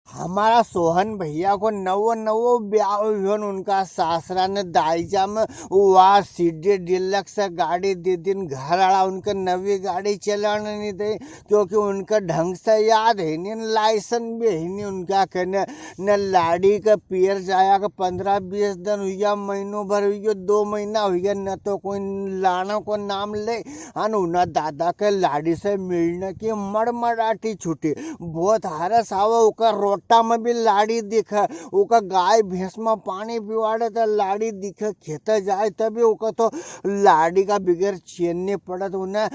हमारा सोहन भैया को नवो नवो ब्याह हुन उनका सासरा ने दाइजा में वहाँ सीधे डिलक्स गाड़ी दे दिन घर आड़ा उनका नवी गाड़ी चलाने नहीं दे क्योंकि उनका ढंग से याद है नहीं लाइसेंस भी है नहीं उनका कहने न लाड़ी का पियर जाया का 15-20 दिन हुई गया महीनों भर हुई गया 2 महीना हुई गया न तो कोई लाना को नाम ले उना दादा के लाड़ी से मिलने की मड़मड़ाटी छूटी बहुत हरस आवा ओका रोटा में भी लाड़ी दिखे ओका गाय भैंस में पानी पिवाड़े तो लाड़ी दिखे खेते जाए तभी ओका तो लाड़ी का बिगैर चेनने पड़त उन्हें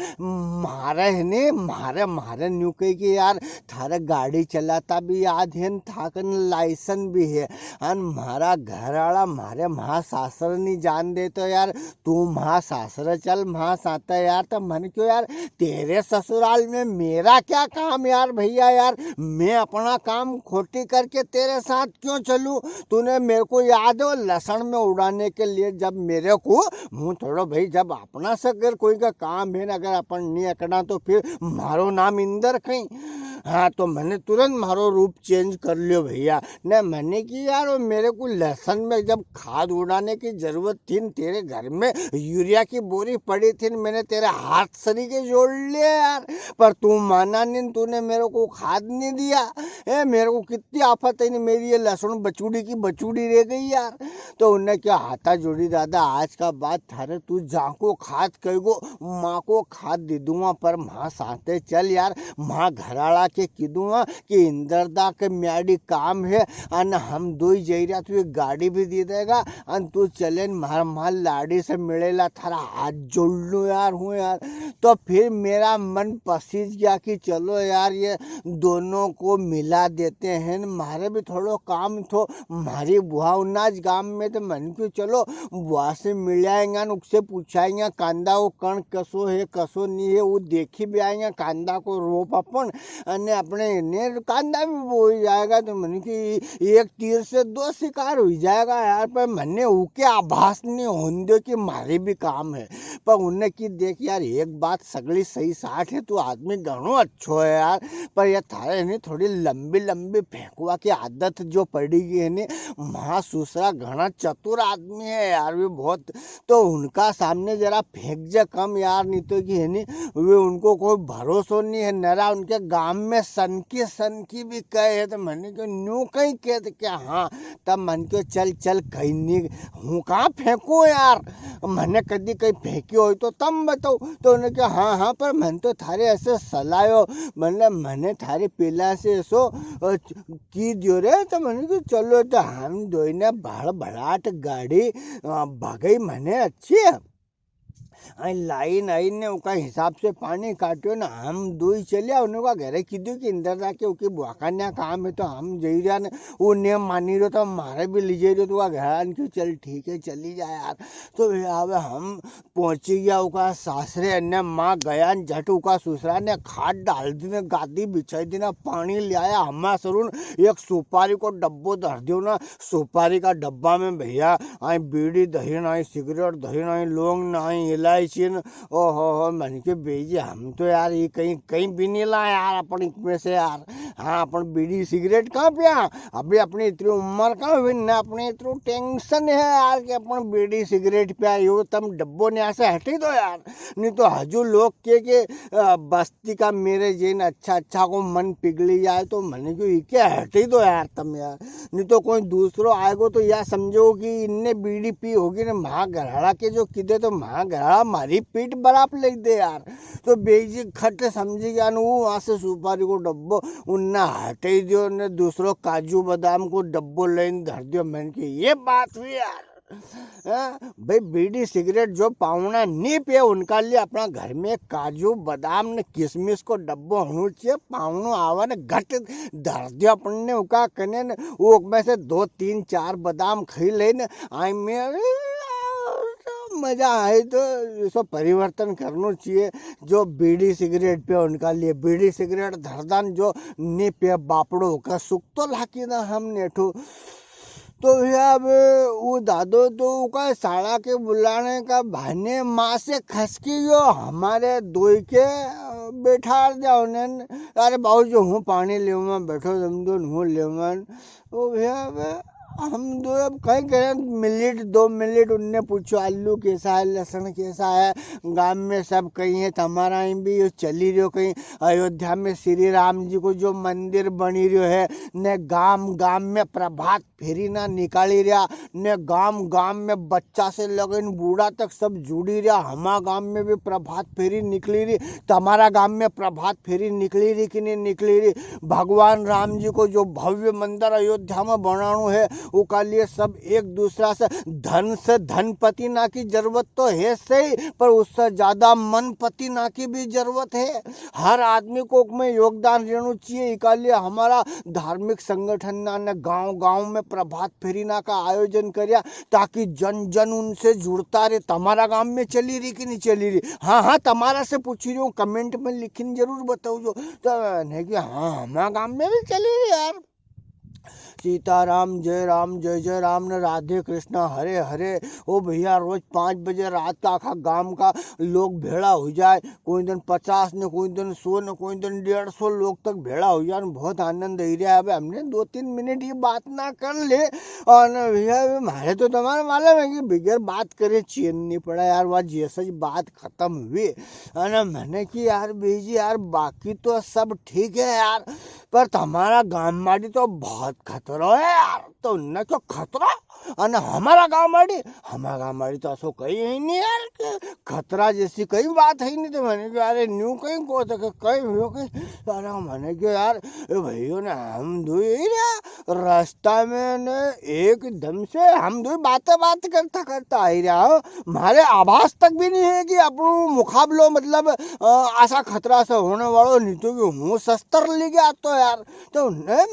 मारे है ने मारे मारे न्यू कही कि यार थारे गाड़ी चलाता भी याद है थाकन लाइसेंस भी है अन मारा घर आड़ा मारे महा सासर नहीं जान दे तो यार तू महा सासर चल महा साता यार तो मन क्यों यार तेरे ससुराल में मेरा क्या काम यार भैया यार मैं अपना काम खोटी करके तेरे साथ क्यों चलूं तूने मेरे को याद हो लसन में उड़ाने के लिए जब मेरे को मुँह थोड़ा भाई जब अपना से अगर कोई का काम है ना अगर अपन नहीं अकड़ा तो फिर मारो नाम इंदर कहीं हाँ तो मैंने तुरंत मारो रूप चेंज कर लियो भैया न मैंने कि यार वो मेरे को लहसन में जब खाद उड़ाने की जरूरत थी तेरे घर में यूरिया की बोरी पड़ी थी मैंने तेरे हाथ सरी के जोड़ लिए यार पर तू माना नहीं तूने मेरे को खाद नहीं दिया मेरे को कितनी आफत है मेरी ये लहसुन बचूड़ी की बचूड़ी रह गई यार तो उन्हें क्या हाथा जोड़ी दादा आज का बात थारे तू जाको खाद कहो माँ को खाद दे दूंगा पर माँ साथे चल यार माँ घराड़ा के किदूंगा कि इंदरदा के म्याडी काम है अन हम दो ही जई रहा तू गाड़ी भी दे देगा अन तू चले मार लाड़ी से मिलेला थारा हाथ जोड़ लूँ यार हूँ यार तो फिर मेरा मन पसीज गया कि चलो यार ये दोनों को मिला देते हैं मारे भी थोड़ा काम तो मारी बुआ उन्नाज गांव में तो मन क्यों चलो बुआ से मिल आएंगे उससे पूछाएंगे कांदा वो कण कसो है कसो नहीं है वो देखी भी आएंगे कांदा को रोप अपन अने अपने ने कांदा भी हो जाएगा तो मन की एक तीर से 2 शिकार हो जाएगा यार पर मैंने उके आभास नहीं होने दो कि मारे भी काम है पर उन्हें की देख यार एक बात सगली सही साठ है तू आदमी घणो अच्छो है यार पर यह थारे ने थोड़ी लंबी लंबी फेंकवा की आदत जो पड़ी गई है ने महा दूसरा घना चतुर आदमी है यार वे बहुत तो उनका सामने जरा फेंक जा कम यार नहीं तो कि है नहीं वे उनको कोई भरोसा नहीं है नरा उनके गांव में सनकी भी कहे है तो मैंने क्यों न्यू कहीं कह क्या हाँ तब मन क्यों चल चल कहीं नहीं हूँ कहाँ फेंकू यार मैंने कभी कहीं फेंकी हो तो तब बताओ तो उन्हें क्या हाँ पर मन तो थारे ऐसे सलायो मतलब मैंने थारे पिला से ऐसो की दियो रे तो मैंने कि चलो तो हम दो ने भड़ाट गाड़ी भगई मैंने अच्छी है लाइन आई ने उका हिसाब से पानी काटियो ना हम दो ही चलिया उनका घरे कीधु कि इंदर जाके उके बुआकान्या काम है तो हम जई रहा ने वो नियम मानी रहो तो मारे भी लीजिए रहो तो घर क्यों चल ठीक है चली जाए यार तो अब हम पहुंची गया उका सासरे अन्य माँ गया झट उका ससुरा ने खाद डाल दी ने गादी बिछाई दी ना पानी ले आया हमा सरून एक सुपारी को डब्बो धर दियो ना सुपारी का डब्बा में भैया आई बीड़ी दही ना सिगरेट दही ना लौंग ना इलायची ओहो मन के बेजी हम तो यार ये कहीं भी नहीं ला यार अपन में से यार हाँ अपन बीड़ी सिगरेट कहाँ पिया अभी अपनी इतनी उम्र कहाँ हुई ना अपने इतनी टेंशन है यार कि अपन बीड़ी सिगरेट पिया यो तम डब्बो ने ऐसे हटी दो यार नहीं तो हजू लोग के बस्ती का मेरे जिन अच्छा को मन पिघली जाए तो मन क्यों क्या हटी दो यार तम यार नहीं तो कोई दूसरो आएगो तो यह समझो कि इनने बीड़ी पी होगी ना महा घराड़ा के जो किदे तो महा घराड़ा मारी पीठ बराबर लिख दे यार तो बेजी खट समझी गया न वहाँ से सुपारी को डब्बो उन्ना हटे दियो ने दूसरो काजू बादाम को डब्बो लेन धर दियो मैंने की ये बात हुई यार भाई बीड़ी सिगरेट जो पावना नहीं पिए उनका लिए अपना घर में काजू बादाम ने किशमिश को डब्बो होना चाहिए पावनो आवा ने घट धर दियो अपन ने उका कने वो में से 2 3 4 बादाम खाई ले न आई में मजा आए तो इसको परिवर्तन करना चाहिए जो बीड़ी सिगरेट पे उनका लिए बीड़ी सिगरेट धरदान जो नहीं पे बापड़ो का सुख तो लाकी ना हम नेठो तो भैया अब वो दादो तो का साड़ा के बुलाने का बहाने माँ से खसकी जो हमारे दोई के बैठा जाओ ने। अरे बाबू जो हूँ पानी ले बैठो तुम दो हूँ ले। वो भैया अब हम दो अब कहीं करें मिनट 2 मिनट उनने पूछो आलू कैसा है लहसुन कैसा है। गांव में सब कहीं है तुम्हारा ही भी चली रही हो कहीं अयोध्या में श्री राम जी को जो मंदिर बनी रही है ने गांव गांव में प्रभात फेरी ना निकाली रहा ने गांव गांव में बच्चा से लगन बूढ़ा तक सब जुड़ी रहा। हमारा गांव में भी प्रभात फेरी निकली रही तुम्हारा गांव में प्रभात फेरी निकली रही कि नहीं निकली रही। भगवान राम जी को जो भव्य मंदिर अयोध्या में बनाना है उसका लिए सब एक दूसरा से धनपति ना की जरूरत तो है सही पर उससे ज्यादा मनपति ना की भी जरूरत है। हर आदमी को में योगदान देना चाहिए। इसका लिए हमारा धार्मिक संगठन ने गांव गांव में प्रभात फेरी ना का आयोजन किया ताकि जन जन उनसे जुड़ता रहे। तुम्हारा गांव में चली रही कि नहीं चली रही? हाँ हाँ तुम्हारा से पूछ रही हूँ कमेंट में लिखिन जरूर बताओ जो तो नहीं कि हाँ हमारा गांव में भी चली रही यार। सीताराम जय जय राम ने राधे कृष्णा हरे हरे। ओ भैया रोज 5 बजे रात का आखा गांव का लोग भेड़ा हो जाए। कोई दिन 50 ने कोई दिन 100 ने कोई दिन 150 लोग तक भेड़ा हो जाए। बहुत आनंद ही रहा है। अब हमने 2-3 मिनट ये बात ना कर ले और भैया हमारे तो तुम्हारे मालूम है कि बगैर बात करे चैन नहीं पड़ा यार। वह जैसे ही बात खत्म हुई है ना मैंने कि यार भेजी यार बाकी तो सब ठीक है यार पर तुम्हारा गांव माड़ी तो बहुत खतरा है यार। तो उनने क्यों खतरा और हमारा गांव माड़ी तो ऐसा कहीं है नहीं यार कि खतरा जैसी कई बात है नहीं। तो मैंने कहा अरे न्यू कहीं को तो कहीं हो कहीं अरे मैंने कहा यार भैया ने हम दो रास्ता में ने एकदम से हम दो बात करता करता आ रहा हो हमारे आवाज तक भी नहीं है कि अपनो मुकाबलो मतलब आशा खतरा से होने वालों नहीं तो कि हूँ शस्त्र ले गया तो यार। तो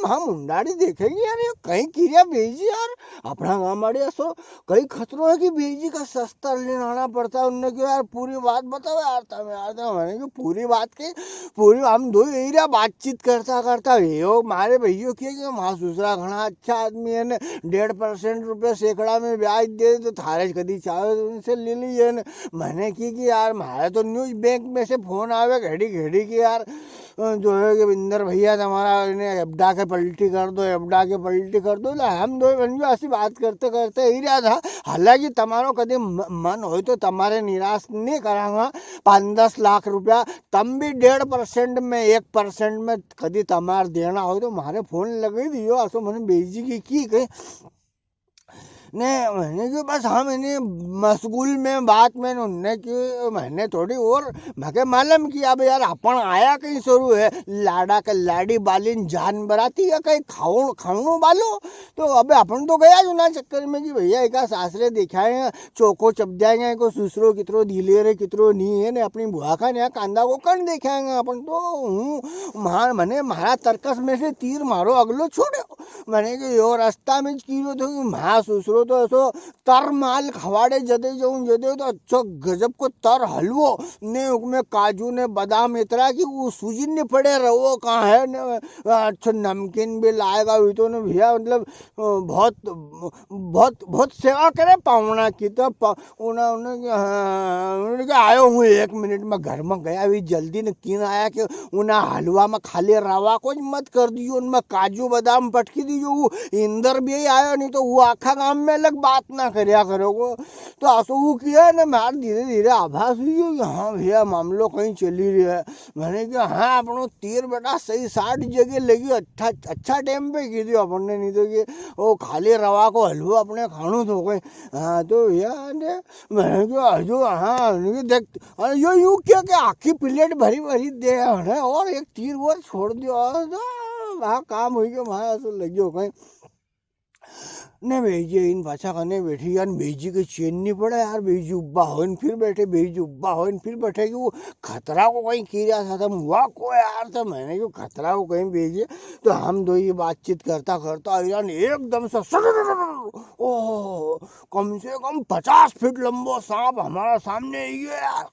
हम मुंडाड़ी देखेंगे यार ये कहीं क्रिया भेजी यार अपना गाँव माड़ी ऐसो कई खतरों है कि भेजी का शस्त्र लेना आना पड़ता है। उनने क्यों यार पूरी बात बताओ यार तब यार तो मैंने क्यों पूरी बात की पूरी हम दो एरिया बातचीत करता करता यो मारे भैया किए कि वहाँ दूसरा घना अच्छा आदमी है 1.5% रुपये सैकड़ा में ब्याज दे तो थारे कदी चाहे तो उनसे ले लीजिए। मैंने की कि यार हमारे तो न्यूज बैंक में से फोन आवे घड़ी घड़ी की यार जो है कि बिंदर भैया तुम्हारा इन्हें एबडा के पलटी कर दो ना हम दो बंजो ऐसी बात करते करते ही रहा था। हालांकि तुम्हारो कभी मन हो तो तुम्हारे निराश नहीं करांगा 5-10 लाख रुपया तम भी 1.5% में 1% में कभी तुम्हारे देना हो तो हमारे फोन लगे दियो ऐसा मैंने बेजी की कहीं ने मैंने कि बस हम इन्हें मशगूल में बात में उनने कि मैंने थोड़ी और मके मालूम कि अब यार अपन आया कहीं शुरू है लाड़ा का लाड़ी बालिन जान बराती या कहीं खाऊं बालो तो अब अपन तो गया ना चक्कर में कि भैया एक सासरे दिखाए चौको चप जाएंगे को सुसरो कितरो ढीले रे कितरो नहीं है ने अपनी बुआ का नया कांदा को कण दिखाएंगे अपन तो हूँ मैंने मारा तर्कस में से तीर मारो अगलो छोड़ो मैंने कि यो रास्ता में कीरो तो महा सुसरो तो ऐसो तर माल खवाड़े जदे तो अच्छा गजब को तर हलवो ने उसमें काजू ने बादाम इतना कि वो सूजी ने पड़े रहो कहाँ है ने अच्छा नमकीन भी लाएगा हुई तो ने भैया मतलब बहुत बहुत बहुत सेवा करे पावना की तो उन्होंने आयो हूँ 1 मिनट में घर में गया हुई जल्दी ने किन आया कि उन्हें हलवा में खाली रवा को मत कर दियो उनमें काजू बादाम पटकी दीजिए वो इंदर भी आयो नहीं तो वो आखा गाँव में अलग बात ना करया करोगो। तो आसो वो किया ना मार धीरे धीरे आभास हुई हाँ भैया मामलो कहीं चली रही है। मैंने कहा हाँ अपनो तीर बेटा सही 60 जगह लगी अच्छा टाइम पे की थी अपन ने नहीं तो कि वो खाली रवा को हलवा अपने खानू तो गए। हाँ तो भैया मैंने कहा जो हाँ देख यो यूँ क्या कि आखी प्लेट भरी भरी दे और एक तीर वो छोड़ दियो वहाँ काम हुई के वहाँ ऐसा लगी हो कहीं ने भेजी इन पाछा करने बैठी यार भेजी के चैन नहीं पड़ा यार भेजी उब्बा हो फिर बैठे भेजी उब्बा हो फिर बैठे कि वो खतरा को कहीं किया था हुआ को यार तो मैंने क्यों खतरा को कहीं भेजे। तो हम दो ये बातचीत करता करता यार एकदम से ओह कम से कम 50 फीट लंबो सांप हमारा सामने ही है यार।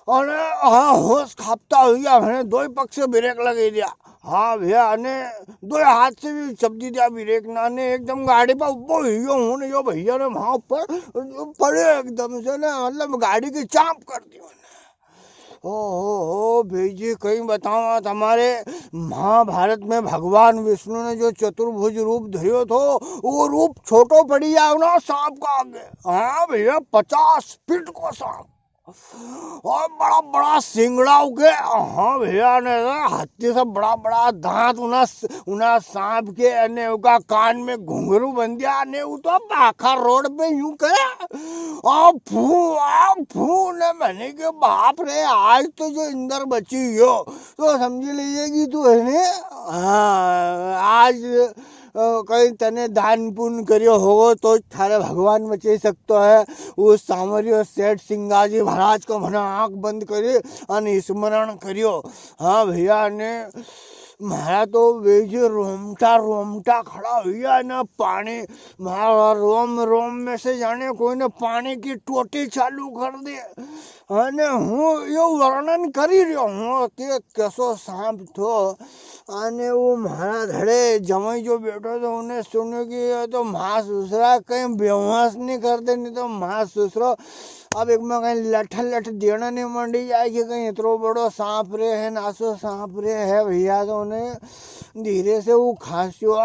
और हाँ होश खापता हुआ मैंने 2 पक्ष से ब्रेक लगे दिया हाँ भैया अने दो हाथ से भी शब्दी दिया ब्रेक ना ने एकदम गाड़ी पर उबो हियो हूँ ने यो भैया ने वहां ऊपर पड़े एकदम से ना मतलब गाड़ी की चाप कर दी ओ भेजी कहीं बताओ तुम्हारे महाभारत में भगवान विष्णु ने जो चतुर्भुज रूप धरियो थो वो रूप छोटो पड़ी जाओ ना सांप का आगे। हाँ भैया 50 फीट को सांप और बड़ा बड़ा सिंगड़ा उगे। हाँ भैया ने हाथी से बड़ा बड़ा दांत उना उना सांप के अने उका कान में घुंघरू बन दिया ने वो तो बाखा रोड पे यूं करे आ फू ने मैंने के बाप रे आज तो जो इंदर बची हो तो समझ लीजिए कि तू है ने आज कहीं तने दान पुण्य करियो हो तो थारे भगवान बचे सकते है। वो सांवरियो सेठ सिंगाजी महाराज को मना आंख बंद करे और स्मरण करियो। हाँ भैया ने मारा तो वेजे रोमटा रोमटा खड़ा हुआ ना पानी मारा रोम रोम में से जाने कोई ने पानी की टोटी चालू कर दी અને હું એવું વર્ણન કરી રહ્યો હું કે કેસો સાંપ થો અને वो मारा धड़े जमाई जो बैठो तो उन्हें सुनो कि ये तो मांस दूसरा कहीं बेहोश नहीं करते नहीं तो मांस दूसरा अब एक में कहीं लठ लठ देना नहीं मंडी जाए कि कहीं इतरो बड़ो सांप रे है नासो सांप रे है भैया तो उन्हें धीरे से वो खांस्यो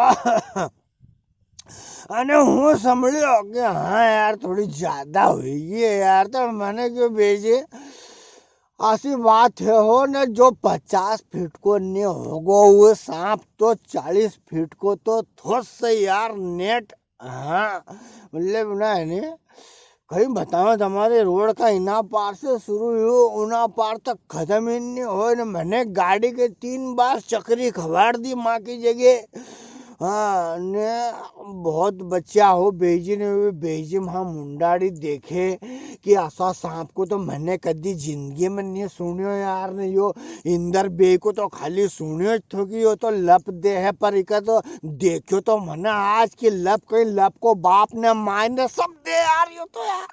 અને હું સંભળ્યો કે हाँ यार थोड़ी ज्यादा हुई है यार तो मैंने क्यों भेजे ऐसी बात है हो न जो 50 फीट को नहीं होगा वो सांप तो 40 फीट को तो थोस से यार नेट। हाँ मतलब ना है ने कहीं बताओ तुम्हारे रोड का इना पार से शुरू हो उना पार तक खत्म ही नहीं हो न मैंने गाड़ी के 3 बार चक्री खबाड़ दी माँ की जगह। हाँ ने बहुत बच्चा हो बेजी ने बेजी वहाँ मुंडाड़ी देखे कि ऐसा सांप को तो मैंने कभी जिंदगी में नहीं सुनियो यार ने यो इंदर बे को तो खाली सुनियो थो कि यो तो लप दे है पर इका तो देखियो तो मना आज की लप कहीं लप को बाप ने माय ने सब दे यार यो तो यार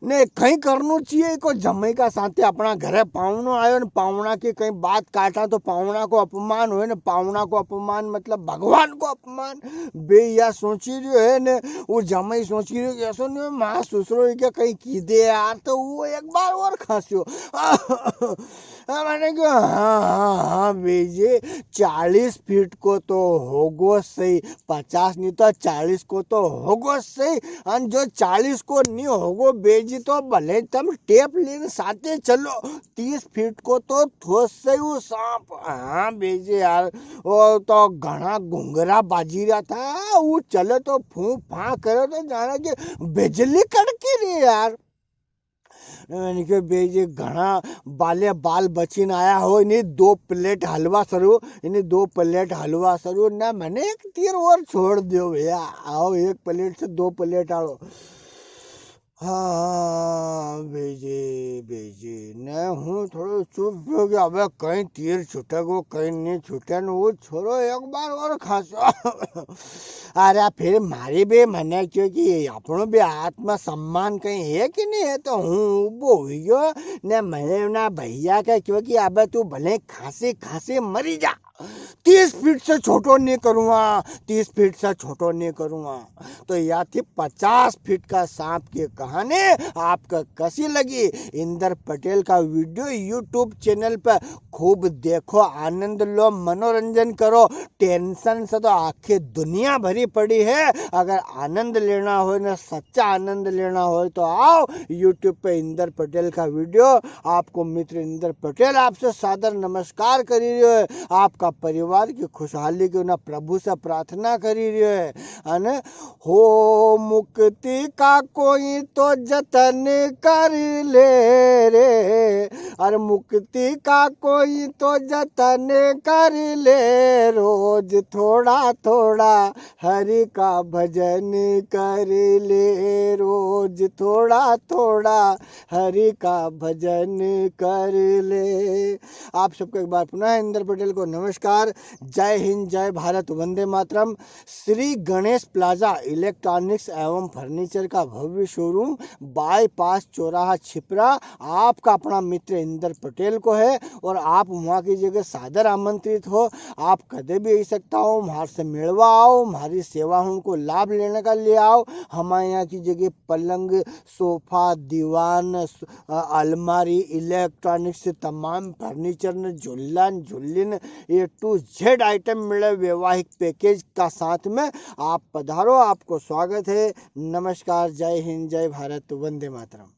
ने कहीं करनु चाहिए को जमाई का साथे अपना घरे पावनो आयो ने पावना की कहीं बात काटा तो पावना को अपमान हो ने पावना को अपमान मतलब भगवान को अपमान बे या सोची रही है ने वो जमाई सोची रही है ऐसो ने मां ससुरो के कहीं की दे यार तो वो एक बार और खांसियो मैंने कहा हाँ बेजे 40 फीट को तो होगो सही 50 नहीं तो 40 को तो होगो सही और जो 40 को नहीं होगो बेजी तो भले तुम टेप लेने साथे चलो 30 फीट को तो ठोस से वो सांप। हाँ बेजी यार वो तो घना घुंघरा बाजी रहा था वो चले तो फू फा करे तो जाना कि बिजली कड़की रही यार। मैंने कहा बेजे घना बाले बाल बचीन आया हो इन्हें 2 प्लेट हलवा सरू इन्हें 2 प्लेट हलवा सरू ना मैंने एक तीर और छोड़ दियो भैया आओ 1 प्लेट से 2 प्लेट आलो। हाँ भेजे भेजे न हूँ थोड़ो चुप हो गया अब कहीं तीर छूटेगो कहीं नहीं छूटे न वो छोड़ो एक बार और खासो अरे फिर मारी भी मने क्योंकि अपनो भी आत्मा सम्मान कहीं है कि नहीं है तो हूँ उबो हुई न मैंने ना भैया का क्योंकि अब तू भले खांसी खांसी मरी जा 30 फीट से छोटो नहीं करूँगा 30 फीट से छोटो नहीं करूँगा। तो यह थी 50 फीट का सांप की कहानी आपका कैसी लगी इंदर पटेल का वीडियो यूट्यूब चैनल पर खूब देखो आनंद लो मनोरंजन करो टेंशन से तो आखिर दुनिया भरी पड़ी है। अगर आनंद लेना हो ना सच्चा आनंद लेना हो तो आओ यूट्यूब पे इंदर पटेल का वीडियो। आपको मित्र इंदर पटेल आपसे सादर नमस्कार करी रही है आपका परिवार की खुशहाली की ना प्रभु से प्रार्थना करी रही है अने हो मुक्ति का कोई तो जतन कर ले रे और मुक्ति का कोई तो जतन कर ले रोज थोड़ा थोड़ा हरि का भजन कर ले रोज थोड़ा थोड़ा हरि का भजन कर ले। आप सबको एक बार पुनः इंदर पटेल को नमस्कार। नमस्कार, जय हिंद, जय भारत, वंदे मातरम। श्री गणेश प्लाजा इलेक्ट्रॉनिक्स एवं फर्नीचर का भव्य शोरूम बाईपास चौराहा छिपरा आपका अपना मित्र इंदर पटेल को है और आप वहाँ की जगह सादर आमंत्रित हो। आप कदे भी आ सकता हो, हमारे से मिलवा आओ, हमारी सेवा उनको लाभ लेने का ले आओ। हमारे यहाँ की जगह पलंग, सोफा, दीवान, अलमारी, इलेक्ट्रॉनिक्स से तमाम फर्नीचर न झुल्लन झुल्लिन A to Z आइटम मिले वैवाहिक पैकेज का साथ में। आप पधारो, आपको स्वागत है। नमस्कार, जय हिंद, जय भारत, वंदे मातरम।